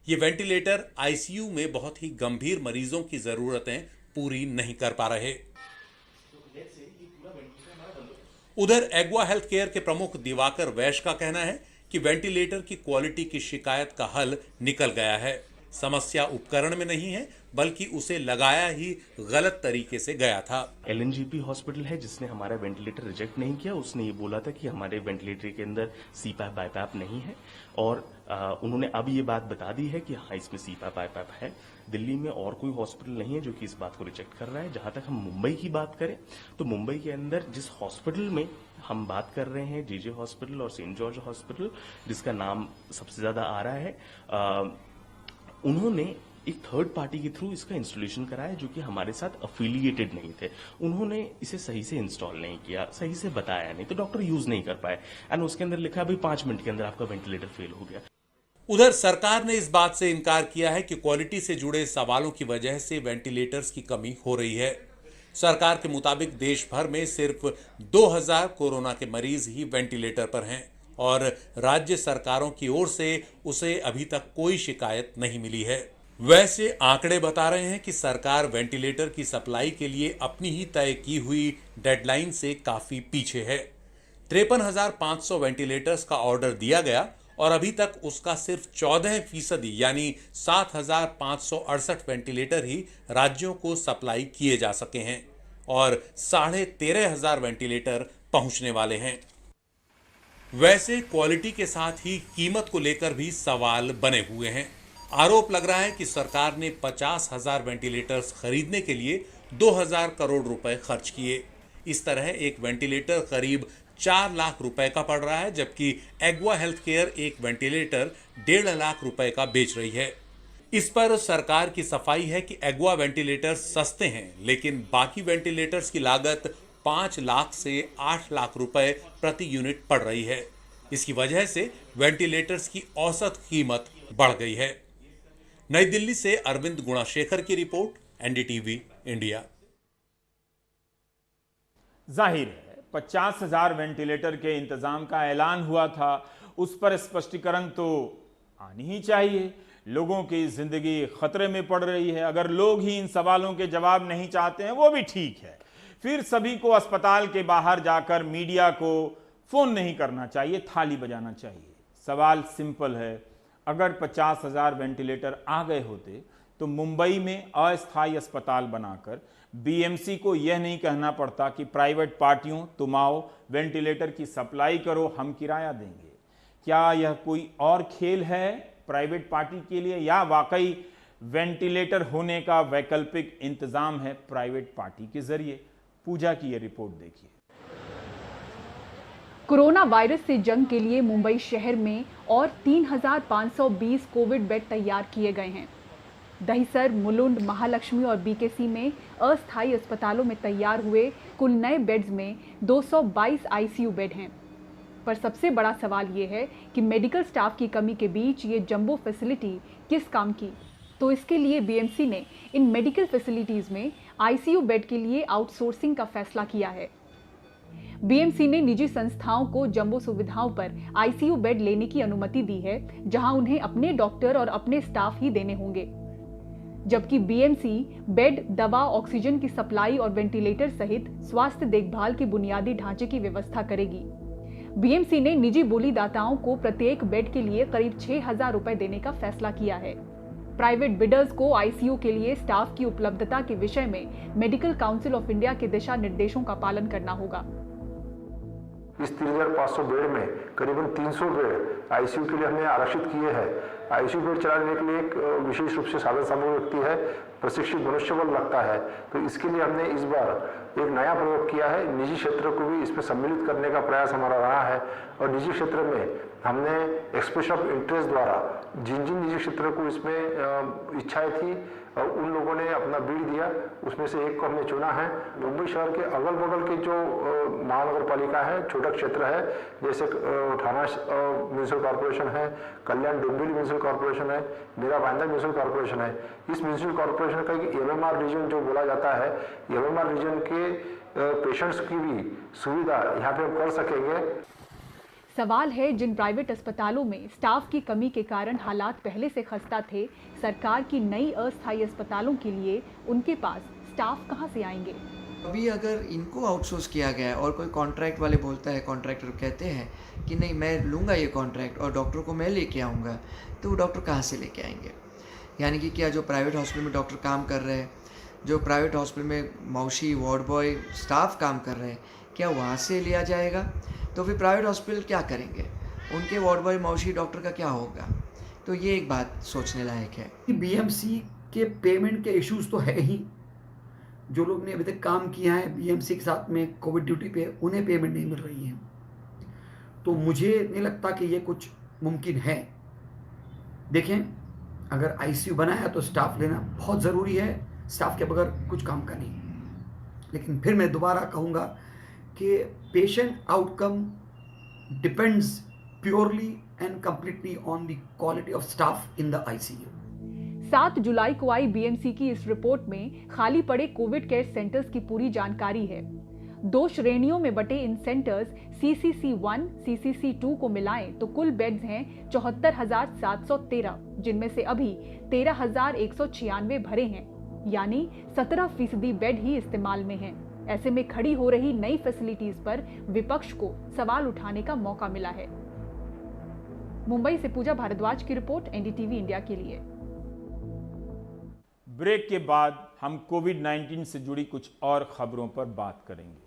ये वेंटिलेटर आईसीयू में बहुत ही गंभीर मरीजों की जरूरतें पूरी नहीं कर पा रहे। उधर एग्वा हेल्थ केयर के प्रमुख दिवाकर वैश्य का कहना है कि वेंटिलेटर की क्वालिटी की शिकायत का हल निकल गया है। समस्या उपकरण में नहीं है बल्कि उसे लगाया ही गलत तरीके से गया था। एलएनजेपी हॉस्पिटल है जिसने हमारा वेंटिलेटर रिजेक्ट नहीं किया, उसने ये बोला था कि हमारे वेंटिलेटर के अंदर सीपैप बाईपैप नहीं है और उन्होंने अब ये बात बता दी है कि हाँ इसमें सीपैप बाईपैप है। दिल्ली में और कोई हॉस्पिटल नहीं है जो कि इस बात को रिजेक्ट कर रहा है। जहां तक हम मुंबई की बात करें तो मुंबई के अंदर जिस हॉस्पिटल में हम बात कर रहे हैं, जेजे हॉस्पिटल और सेंट जॉर्ज हॉस्पिटल जिसका नाम सबसे ज्यादा आ रहा है, उन्होंने एक थर्ड पार्टी के थ्रू इसका इंस्टॉलेशन कराया जो कि हमारे साथ अफिलिएटेड नहीं थे। उन्होंने इसे सही से इंस्टॉल नहीं किया, सही से बताया नहीं, तो डॉक्टर यूज नहीं कर पाए एंड उसके अंदर लिखा भाई 5 मिनट के अंदर आपका वेंटिलेटर फेल हो गया। उधर सरकार ने इस बात से इनकार किया है कि क्वालिटी से जुड़े सवालों की वजह से वेंटिलेटर्स की कमी हो रही है। सरकार के मुताबिक देश भर में सिर्फ 2000 कोरोना के मरीज ही वेंटिलेटर पर हैं और राज्य सरकारों की ओर से उसे अभी तक कोई शिकायत नहीं मिली है। वैसे आंकड़े बता रहे हैं कि सरकार वेंटिलेटर की सप्लाई के लिए अपनी ही तय की हुई डेडलाइन से काफी पीछे है। 53,500 वेंटिलेटर्स का ऑर्डर दिया गया और अभी तक उसका सिर्फ 14% यानी 7,568 वेंटिलेटर ही राज्यों को सप्लाई किए जा सके हैं और 13,500 वेंटिलेटर पहुंचने वाले हैं। वैसे क्वालिटी के साथ ही कीमत को लेकर भी सवाल बने हुए हैं। आरोप लग रहा है कि सरकार ने 50,000 वेंटिलेटर्स खरीदने के लिए 2,000 करोड़ रुपए खर्च किए। इस तरह एक वेंटिलेटर करीब 4 लाख रुपए का पड़ रहा है, जबकि एग्वा हेल्थ केयर एक वेंटिलेटर 1.5 लाख रुपए का बेच रही है। इस पर सरकार की सफाई है कि एग्वा वेंटिलेटर सस्ते हैं, लेकिन बाकी वेंटिलेटर्स की लागत 5 लाख से 8 लाख रुपए प्रति यूनिट पड़ रही है। इसकी वजह से वेंटिलेटर्स की औसत कीमत बढ़ गई है। नई दिल्ली से अरविंद गुणाशेखर की रिपोर्ट, एनडीटीवी इंडिया। जाहिर है 50,000 वेंटिलेटर के इंतजाम का ऐलान हुआ था, उस पर स्पष्टीकरण तो आनी ही चाहिए। लोगों की जिंदगी खतरे में पड़ रही है। अगर लोग ही इन सवालों के जवाब नहीं चाहते हैं वो भी ठीक है, फिर सभी को अस्पताल के बाहर जाकर मीडिया को फोन नहीं करना चाहिए, थाली बजाना चाहिए। सवाल सिंपल है, अगर 50,000 वेंटिलेटर आ गए होते तो मुंबई में अस्थायी अस्पताल बनाकर बीएमसी को यह नहीं कहना पड़ता कि प्राइवेट पार्टियों तुम आओ वेंटिलेटर की सप्लाई करो, हम किराया देंगे। क्या यह कोई और खेल है प्राइवेट पार्टी के लिए या वाकई वेंटिलेटर होने का वैकल्पिक इंतजाम है प्राइवेट पार्टी के जरिए? पूजा की यह रिपोर्ट देखिए। कोरोना वायरस से जंग के लिए मुंबई शहर में और 3,520 कोविड बेड तैयार किए गए हैं। दहिसर, मुलुंड, महालक्ष्मी और बीकेसी में अस्थायी अस्पतालों में तैयार हुए कुल नए बेड्स में 222 आईसीयू बेड हैं। पर सबसे बड़ा सवाल ये है कि मेडिकल स्टाफ की कमी के बीच ये जंबो फैसिलिटी किस काम की। तो इसके लिए बीएमसी ने इन मेडिकल फैसिलिटीज में आईसीयू बेड के लिए आउटसोर्सिंग का फैसला किया है। बीएमसी ने निजी संस्थाओं को जंबो सुविधाओं पर आईसीयू बेड लेने की अनुमति दी है, जहां उन्हें अपने डॉक्टर और अपने स्टाफ ही देने होंगे, जबकि बीएमसी बेड, दवा, ऑक्सीजन की सप्लाई और वेंटिलेटर सहित स्वास्थ्य देखभाल के बुनियादी ढांचे की व्यवस्था करेगी। बीएमसी ने निजी बोलीदाताओं को प्रत्येक बेड के लिए करीब 6,000 रुपए देने का फैसला किया है। प्राइवेट बिडर्स को आईसीयू के लिए स्टाफ की उपलब्धता के विषय में मेडिकल काउंसिल ऑफ इंडिया के दिशा निर्देशों का पालन करना होगा। इस 3,500 बेड में करीबन 300 बेड आईसीयू के लिए हमने आरक्षित किए हैं। आईसीयू बेड चलाने के लिए एक विशेष रूप से साधन सामग्री लगती है, प्रशिक्षित मनुष्यबल लगता है। तो इसके लिए हमने इस बार एक नया प्रयोग किया है। निजी क्षेत्र को भी इसमें सम्मिलित करने का प्रयास हमारा रहा है और निजी क्षेत्र में हमने एक्सप्रेशन ऑफ इंटरेस्ट द्वारा जिन जिन निजी क्षेत्रों को इसमें इच्छाएं थी उन लोगों ने अपना बिड दिया, उसमें से एक को हमने चुना है। मुंबई शहर के अगल बगल के जो महानगर पालिका है, छोटा क्षेत्र है, जैसे थाना म्यूनिसिपल कॉर्पोरेशन है, कल्याण डोंबिवली म्यूनिसिपल कॉर्पोरेशन है, मेरा भाईंदर म्यूनिसिपल कॉर्पोरेशन है। इस म्यूनिसिपल कॉर्पोरेशन का एक एमएमआर रीजन जो बोला जाता है, एमएमआर रीजन के पेशेंट्स की भी सुविधा यहाँ पे हम कर सकेंगे। सवाल है, जिन प्राइवेट अस्पतालों में स्टाफ की कमी के कारण हालात पहले से खस्ता थे, सरकार की नई अस्थायी अस्पतालों के लिए उनके पास स्टाफ कहां से आएंगे? अभी अगर इनको आउटसोर्स किया गया है और कोई कॉन्ट्रैक्ट वाले बोलता है, कॉन्ट्रैक्टर कहते हैं कि नहीं मैं लूँगा ये कॉन्ट्रैक्ट और डॉक्टर को मैं लेके आऊँगा, तो वो डॉक्टर कहाँ से लेके आएंगे? यानी कि क्या जो प्राइवेट हॉस्पिटल में डॉक्टर काम कर रहे हैं, जो प्राइवेट हॉस्पिटल में मौसी, वार्ड बॉय, स्टाफ काम कर रहे हैं, क्या वहाँ से लिया जाएगा? तो फिर प्राइवेट हॉस्पिटल क्या करेंगे? उनके वार्ड बॉय, मौसी, डॉक्टर का क्या होगा? तो ये एक बात सोचने लायक है। बीएमसी के पेमेंट के इश्यूज तो है ही। जो लोग ने अभी तक काम किया है बीएमसी के साथ में कोविड ड्यूटी पे, उन्हें पेमेंट नहीं मिल रही है। तो मुझे नहीं लगता कि ये कुछ मुमकिन है। देखें, अगर आईसीयू बनाया तो स्टाफ लेना बहुत ज़रूरी है, स्टाफ के बगैर कुछ काम का नहीं। लेकिन फिर मैं दोबारा कहूँगा कि patient outcome depends purely and completely on the quality of staff in the ICU. 7 जुलाई को आई बीएमसी की इस रिपोर्ट में खाली पड़े कोविड केयर सेंटर्स की पूरी जानकारी है। 2 श्रेणियों में बटे इन सेंटर्स CCC 1, CCC 2 को मिलाएं तो कुल बेड्स हैं 74,713, जिनमें से अभी 13,196 भरे हैं, यानी 17% बेड ही इस्तेमाल में हैं। ऐसे में खड़ी हो रही नई फैसिलिटीज पर विपक्ष को सवाल उठाने का मौका मिला है। मुंबई से पूजा भारद्वाज की रिपोर्ट, एनडीटीवी इंडिया के लिए। ब्रेक के बाद हम कोविड-19 से जुड़ी कुछ और खबरों पर बात करेंगे।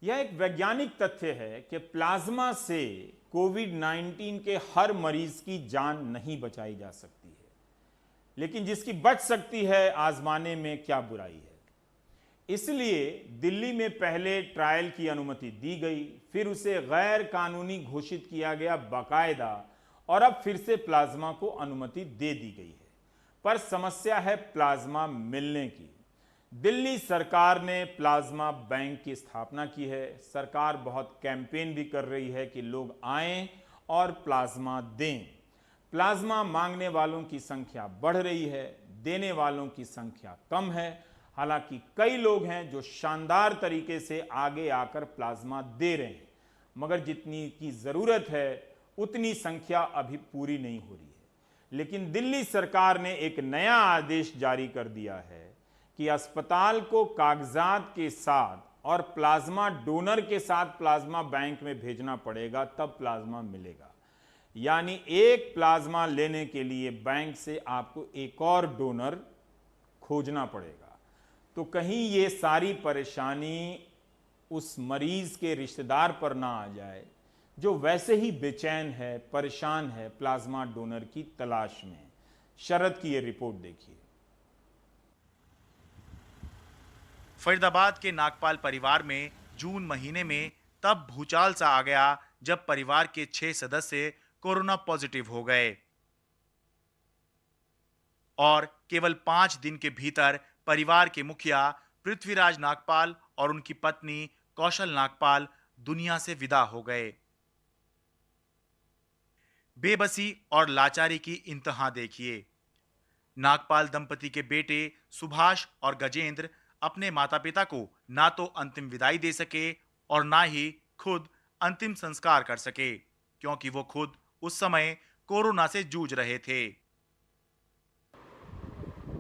यह एक वैज्ञानिक तथ्य है कि प्लाज्मा से कोविड-19 के हर मरीज की जान नहीं बचाई जा सकती है, लेकिन जिसकी बच सकती है, आजमाने में क्या बुराई है। इसलिए दिल्ली में पहले ट्रायल की अनुमति दी गई, फिर उसे गैर कानूनी घोषित किया गया बाकायदा, और अब फिर से प्लाज्मा को अनुमति दे दी गई है। पर समस्या है प्लाज्मा मिलने की। दिल्ली सरकार ने प्लाज्मा बैंक की स्थापना की है। सरकार बहुत कैंपेन भी कर रही है कि लोग आएं और प्लाज्मा दें। प्लाज्मा मांगने वालों की संख्या बढ़ रही है, देने वालों की संख्या कम है। हालांकि कई लोग हैं जो शानदार तरीके से आगे आकर प्लाज्मा दे रहे हैं, मगर जितनी की जरूरत है उतनी संख्या अभी पूरी नहीं हो रही है। लेकिन दिल्ली सरकार ने एक नया आदेश जारी कर दिया है कि अस्पताल को कागजात के साथ और प्लाज्मा डोनर के साथ प्लाज्मा बैंक में भेजना पड़ेगा, तब प्लाज्मा मिलेगा। यानी एक प्लाज्मा लेने के लिए बैंक से आपको एक और डोनर खोजना पड़ेगा। तो कहीं ये सारी परेशानी उस मरीज के रिश्तेदार पर ना आ जाए जो वैसे ही बेचैन है, परेशान है, प्लाज्मा डोनर की तलाश में। शरद की ये रिपोर्ट देखिए। फरीदाबाद के नागपाल परिवार में जून महीने में तब भूचाल सा आ गया जब परिवार के 6 सदस्य कोरोना पॉजिटिव हो गए और केवल 5 दिन के भीतर परिवार के मुखिया पृथ्वीराज नागपाल और उनकी पत्नी कौशल नागपाल दुनिया से विदा हो गए। बेबसी और लाचारी की इंतहा देखिए। नागपाल दंपति के बेटे सुभाष और गजेंद्र अपने माता पिता को ना तो अंतिम विदाई दे सके और ना ही खुद अंतिम संस्कार कर सके, क्योंकि वो खुद उस समय कोरोना से जूझ रहे थे।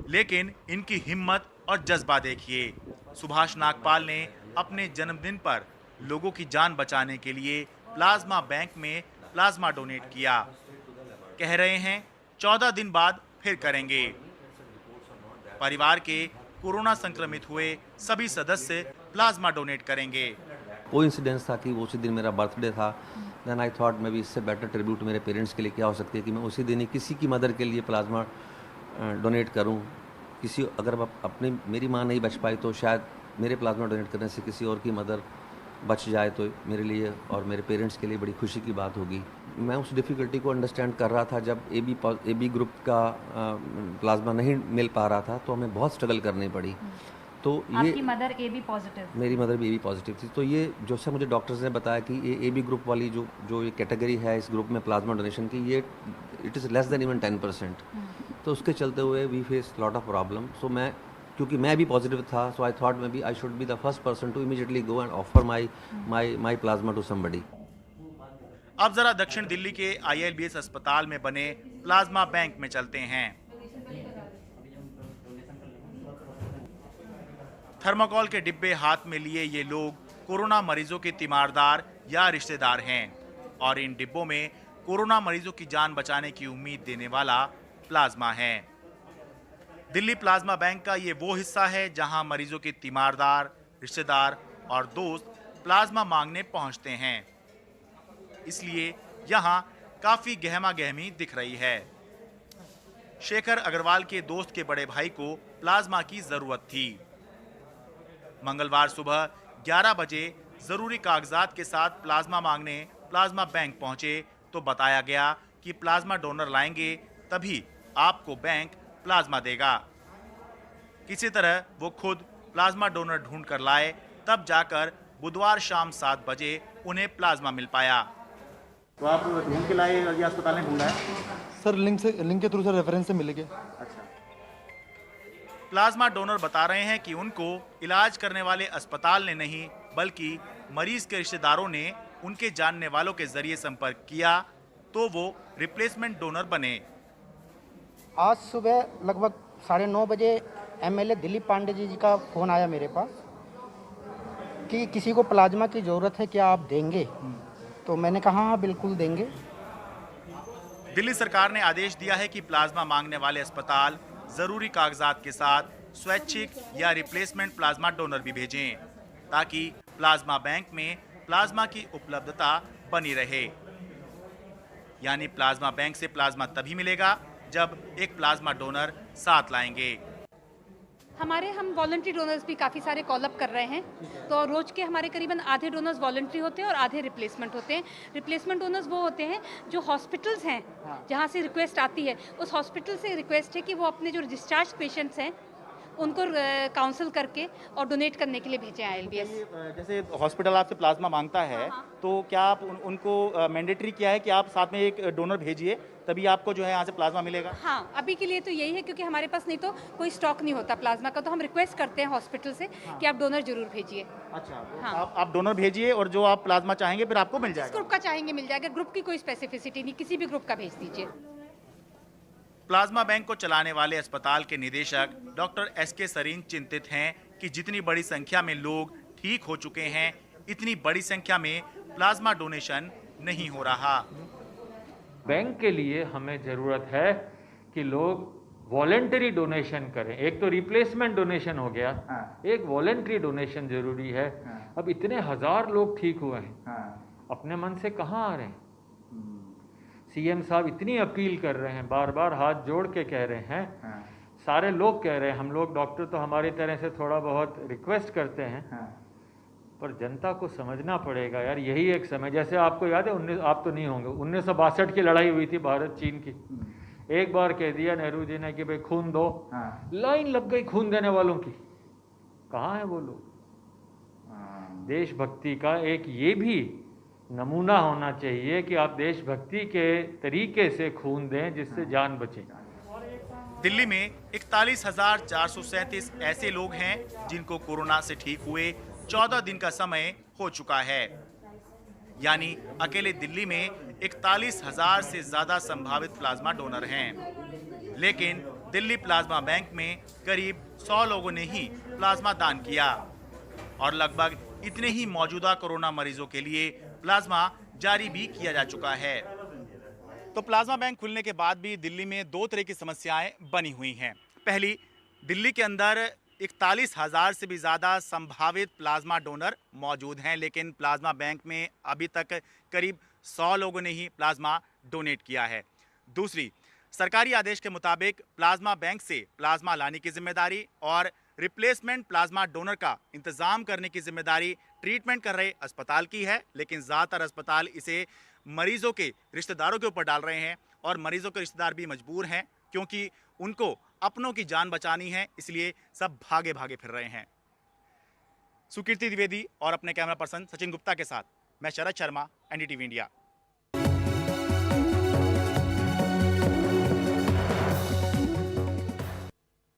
लेकिन इनकी हिम्मत और जज्बा देखिए। सुभाष नागपाल ने अपने जन्मदिन पर लोगों की जान बचाने के लिए प्लाज्मा बैंक में प्लाज्मा डोनेट किया। कह रहे हैं 14 दिन बाद फिर करेंगे। परिवार के कोरोना संक्रमित हुए सभी सदस्य प्लाज्मा डोनेट करेंगे। कोइंसिडेंस था कि उसी दिन मेरा बर्थडे था। Then I thought may be इससे बेटर ट्रिब्यूट मेरे पेरेंट्स के लिए क्या हो सकती है कि मैं उसी दिन ही किसी की मदर के लिए प्लाज्मा डोनेट करूं। किसी अगर अपनी मेरी माँ नहीं बच पाई तो शायद मेरे प्लाज्मा डोनेट करने से किसी और की मदर बच जाए तो मेरे लिए और मेरे पेरेंट्स के लिए बड़ी खुशी की बात होगी। मैं उस डिफ़िकल्टी को अंडरस्टैंड कर रहा था जब ए बी ग्रुप का प्लाज्मा नहीं मिल पा रहा था तो हमें बहुत स्ट्रगल करनी पड़ी। तो ये आपकी मदर ए बी पॉजिटिव? मेरी मदर भी ए बी पॉजिटिव थी। तो ये जो से मुझे डॉक्टर्स ने बताया कि ये ए बी ग्रुप वाली जो ये कैटेगरी है इस ग्रुप में प्लाज्मा डोनेशन की, ये it is less than even 10%। तो उसके चलते हुए we face lot of problem. So क्योंकि मैं भी पॉजिटिव था, so I thought may be I should be the first person to immediately go and offer my plasma to somebody. अब जरा दक्षिण दिल्ली के ILBS अस्पताल में बने प्लाज्मा बैंक में चलते हैं। थर्माकोल के डिब्बे हाथ में लिए ये लोग कोरोना मरीजों के तीमारदार या रिश्तेदार हैं और इन डिब्बों में कोरोना मरीजों की जान बचाने की उम्मीद देने वाला प्लाज्मा है। दिल्ली प्लाज्मा बैंक का ये वो हिस्सा है जहां मरीजों के तीमारदार, रिश्तेदार और दोस्त प्लाज्मा मांगने पहुंचते हैं। इसलिए यहां काफी गहमा गहमी दिख रही है। शेखर अग्रवाल के दोस्त के बड़े भाई को प्लाज्मा की जरूरत थी। मंगलवार सुबह 11 बजे जरूरी कागजात के साथ प्लाज्मा मांगने प्लाज्मा बैंक पहुंचे तो बताया गया कि प्लाज्मा डोनर लाएंगे तभी आपको बैंक प्लाज्मा देगा। किसी तरह वो खुद प्लाज्मा डोनर ढूंढ कर लाए, तब जाकर बुधवार शाम 7 बजे उन्हें प्लाज्मा मिल पाया। तो आप ढूंढ के लाए या अस्पताल ने ढूंढा है? सर लिंक के थ्रू सर रेफरेंस से मिले गए। अच्छा। प्लाज्मा डोनर बता रहे हैं कि उनको इलाज करने वाले अस्पताल ने नहीं बल्कि मरीज के रिश्तेदारों ने उनके जानने वालों के जरिए संपर्क किया तो वो रिप्लेसमेंट डोनर बने। आज सुबह लगभग 9:30 बजे MLA दिलीप पांडे जी का फ़ोन आया मेरे पास कि किसी को प्लाज्मा की ज़रूरत है, क्या आप देंगे? तो मैंने कहा हाँ बिल्कुल देंगे। दिल्ली सरकार ने आदेश दिया है कि प्लाज्मा मांगने वाले अस्पताल जरूरी कागजात के साथ स्वैच्छिक या रिप्लेसमेंट प्लाज्मा डोनर भी भेजें ताकि प्लाज्मा बैंक में प्लाज्मा की उपलब्धता बनी रहे। यानी प्लाज्मा बैंक से प्लाज्मा तभी मिलेगा जब एक प्लाज्मा डोनर साथ लाएंगे। हम वॉलंटरी डोनर्स भी काफ़ी सारे कॉल अप कर रहे हैं, तो रोज के हमारे करीबन आधे डोनर्स वॉलंटरी होते हैं और आधे रिप्लेसमेंट होते हैं। रिप्लेसमेंट डोनर्स वो होते हैं जो हॉस्पिटल्स हैं जहाँ से रिक्वेस्ट आती है, उस हॉस्पिटल से रिक्वेस्ट है कि वो अपने जो डिस्चार्ज पेशेंट्स हैं उनको काउंसिल करके और डोनेट करने के लिए भेजें ILBS। जैसे हॉस्पिटल आपसे प्लाज्मा मांगता है तो क्या आप उनको मैंडेटरी किया है कि आप साथ में एक डोनर भेजिए तभी आपको जो है यहाँ से प्लाज्मा मिलेगा? हाँ, अभी के लिए तो यही है क्योंकि हमारे पास नहीं तो कोई स्टॉक नहीं होता प्लाज्मा का, तो हम रिक्वेस्ट करते हैं हॉस्पिटल से कि आप डोनर जरूर भेजिए। अच्छा। हाँ। आप डोनर भेजिए और जो आप प्लाज्मा चाहेंगे फिर आपको मिल जाएगा। ग्रुप का चाहेंगे मिल जाएगा, ग्रुप की कोई स्पेसिफिसिटी नहीं, किसी भी ग्रुप का भेज दीजिए। प्लाज्मा बैंक को चलाने वाले अस्पताल के निदेशक डॉक्टर SK सरीन चिंतित हैं कि जितनी बड़ी संख्या में लोग ठीक हो चुके हैं, इतनी बड़ी संख्या में प्लाज्मा डोनेशन नहीं हो रहा। बैंक के लिए हमें ज़रूरत है कि लोग वॉलेंटरी डोनेशन करें। एक तो रिप्लेसमेंट डोनेशन हो गया, एक वॉलेंटरी डोनेशन जरूरी है। अब इतने 1000 लोग ठीक हुए हैं, अपने मन से कहाँ आ रहे हैं? सीएम साहब इतनी अपील कर रहे हैं, बार बार हाथ जोड़ के कह रहे हैं, सारे लोग कह रहे हैं, हम लोग डॉक्टर तो हमारी तरह से थोड़ा बहुत रिक्वेस्ट करते हैं, पर जनता को समझना पड़ेगा यार। यही एक समय, जैसे आपको याद है आप तो नहीं होंगे, 1962 की लड़ाई हुई थी भारत चीन की। एक बार कह दिया नेहरू जी ने कि भाई खून दो, लाइन लग गई खून देने वालों की। कहाँ है वो लोग? देशभक्ति का एक ये भी नमूना होना चाहिए कि आप देशभक्ति के तरीके से खून दें जिससे जान बचे। दिल्ली में 41,437 ऐसे लोग हैं जिनको कोरोना से ठीक हुए 14 दिन का समय हो चुका है। यानी अकेले दिल्ली में 41,000 से ज्यादा संभावित प्लाज्मा डोनर हैं। लेकिन दिल्ली प्लाज्मा बैंक में करीब 100 लोगों ने ही प्लाज्मा दान किया और लगभग इतने ही मौजूदा कोरोना मरीजों के लिए प्लाज्मा जारी भी किया जा चुका है। तो प्लाज्मा बैंक खुलने के बाद भी दिल्ली में दो तरह की समस्याएं बनी हुई हैं। पहली, दिल्ली के अंदर 41,000 से भी ज़्यादा संभावित प्लाज्मा डोनर मौजूद हैं, लेकिन प्लाज्मा बैंक में अभी तक करीब 100 लोगों ने ही प्लाज्मा डोनेट किया है। दूसरी, सरकारी आदेश के मुताबिक प्लाज्मा बैंक से प्लाज्मा लाने की जिम्मेदारी और रिप्लेसमेंट प्लाज्मा डोनर का इंतजाम करने की जिम्मेदारी ट्रीटमेंट कर रहे अस्पताल की है, लेकिन ज़्यादातर अस्पताल इसे मरीजों के रिश्तेदारों के ऊपर डाल रहे हैं और मरीजों के रिश्तेदार भी मजबूर हैं क्योंकि उनको अपनों की जान बचानी है, इसलिए सब भागे भागे फिर रहे हैं। सुकीर्ति द्विवेदी और अपने कैमरा पर्सन सचिन गुप्ता के साथ मैं शरद शर्मा, एनडीटीवी इंडिया।